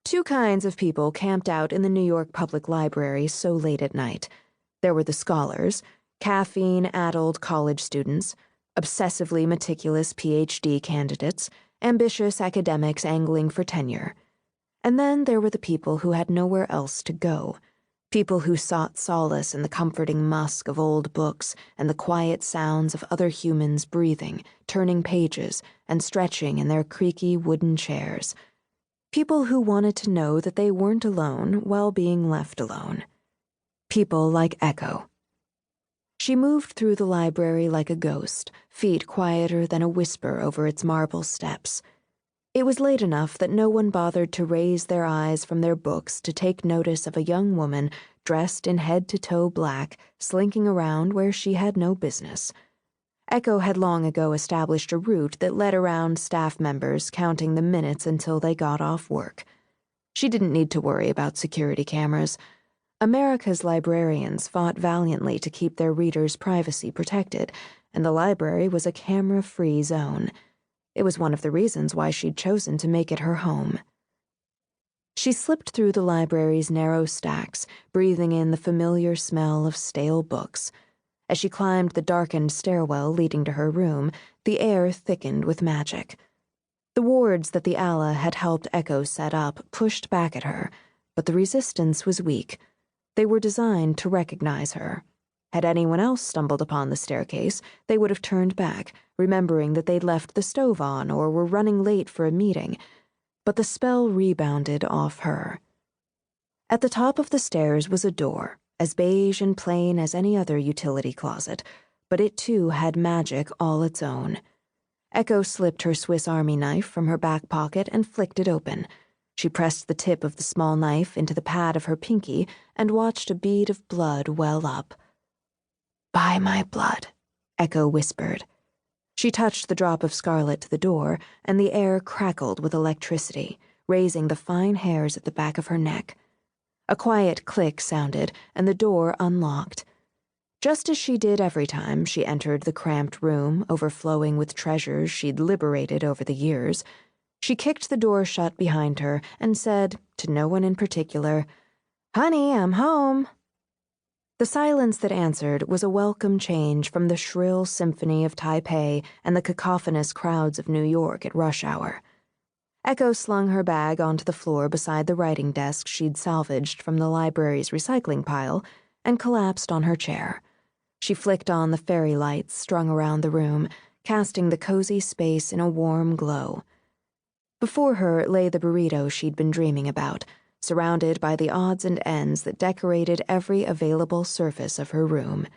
Two kinds of people camped out in the New York Public Library so late at night. There were the scholars, caffeine-addled college students, obsessively meticulous PhD candidates, ambitious academics angling for tenure. And then there were the people who had nowhere else to go, people who sought solace in the comforting musk of old books and the quiet sounds of other humans breathing, turning pages, and stretching in their creaky wooden chairs. People who wanted to know that they weren't alone while being left alone. People like Echo. She moved through the library like a ghost, feet quieter than a whisper over its marble steps. It was late enough that no one bothered to raise their eyes from their books to take notice of a young woman dressed in head-to-toe black, slinking around where she had no business. Echo had long ago established a route that led around staff members counting the minutes until they got off work. She didn't need to worry about security cameras. America's librarians fought valiantly to keep their readers' privacy protected, and the library was a camera-free zone. It was one of the reasons why she'd chosen to make it her home. She slipped through the library's narrow stacks, breathing in the familiar smell of stale books. As she climbed the darkened stairwell leading to her room, the air thickened with magic. The wards that the Allah had helped Echo set up pushed back at her, but the resistance was weak. They were designed to recognize her. Had anyone else stumbled upon the staircase, they would have turned back, remembering that they'd left the stove on or were running late for a meeting. But the spell rebounded off her. At the top of the stairs was a door, as beige and plain as any other utility closet, but it too had magic all its own. Echo slipped her Swiss Army knife from her back pocket and flicked it open. She pressed the tip of the small knife into the pad of her pinky and watched a bead of blood well up. "Buy my blood," Echo whispered. She touched the drop of scarlet to the door, and the air crackled with electricity, raising the fine hairs at the back of her neck. A quiet click sounded, and the door unlocked. Just as she did every time she entered the cramped room, overflowing with treasures she'd liberated over the years, she kicked the door shut behind her and said, to no one in particular, "Honey, I'm home." The silence that answered was a welcome change from the shrill symphony of Taipei and the cacophonous crowds of New York at rush hour. Echo slung her bag onto the floor beside the writing desk she'd salvaged from the library's recycling pile and collapsed on her chair. She flicked on the fairy lights strung around the room, casting the cozy space in a warm glow. Before her lay the burrito she'd been dreaming about, surrounded by the odds and ends that decorated every available surface of her room.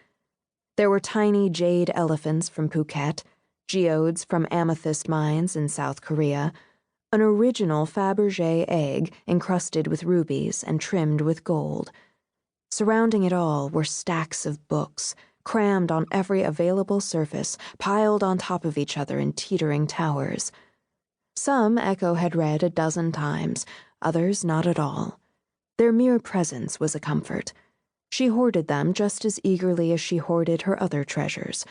There were tiny jade elephants from Phuket, geodes from amethyst mines in South Korea, an original Fabergé egg encrusted with rubies and trimmed with gold. Surrounding it all were stacks of books, crammed on every available surface, piled on top of each other in teetering towers. Some Echo had read a dozen times, others not at all. Their mere presence was a comfort. She hoarded them just as eagerly as she hoarded her other treasures.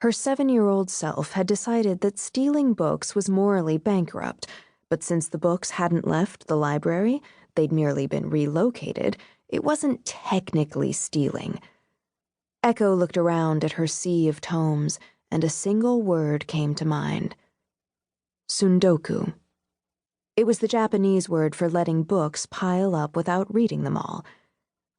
Her 7-year-old self had decided that stealing books was morally bankrupt, but since the books hadn't left the library, they'd merely been relocated, it wasn't technically stealing. Echo looked around at her sea of tomes, and a single word came to mind. Sundoku. It was the Japanese word for letting books pile up without reading them all.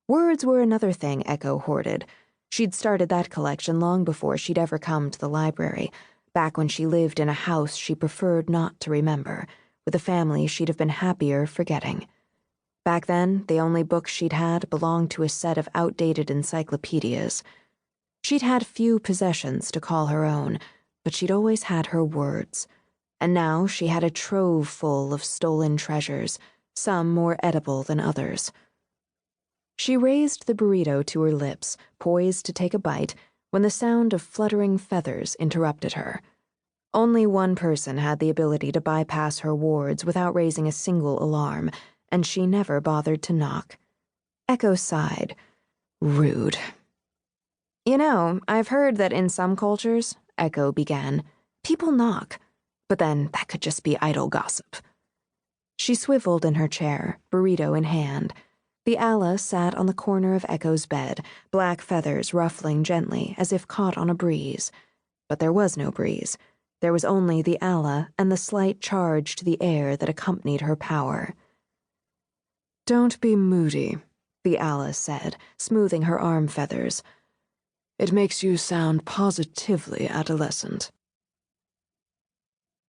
Words were another thing Echo hoarded. She'd started that collection long before she'd ever come to the library, back when she lived in a house she preferred not to remember, with a family she'd have been happier forgetting. Back then, the only books she'd had belonged to a set of outdated encyclopedias. She'd had few possessions to call her own, but she'd always had her words. And now she had a trove full of stolen treasures, some more edible than others. She raised the burrito to her lips, poised to take a bite, when the sound of fluttering feathers interrupted her. Only one person had the ability to bypass her wards without raising a single alarm, and she never bothered to knock. Echo sighed. Rude. "You know, I've heard that in some cultures," Echo began, "people knock. But then that could just be idle gossip." She swiveled in her chair, burrito in hand. The Allah sat on the corner of Echo's bed, black feathers ruffling gently as if caught on a breeze. But there was no breeze. There was only the Allah and the slight charge to the air that accompanied her power. "Don't be moody," the Allah said, smoothing her arm feathers. "It makes you sound positively adolescent."